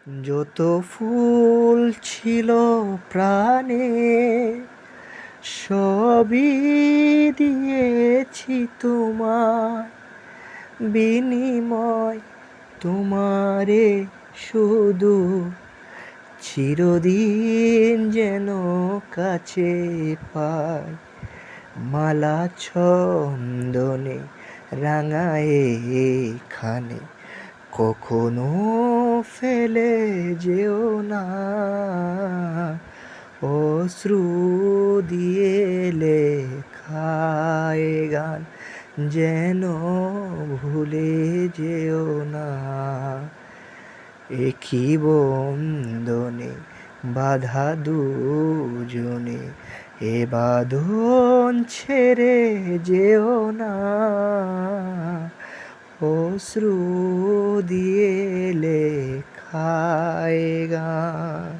যত ফুল ছিল প্রাণে সবই দিয়েছি তোমায়, বিনিময় তোমারে শুধু চিরদিন যেন কাছে পাই। মালা ছন্দনে রাঙায়ে এখানে কখনো ফেলে যেও না, অশ্রু দিয়ে লেখা এ গান যেন ভুলে যেও না। একই বন্ধনে বাঁধা দুজনে, এ বাঁধন ছেড়ে যেও না, অশ্রু দিয়ে লেখা এ গান।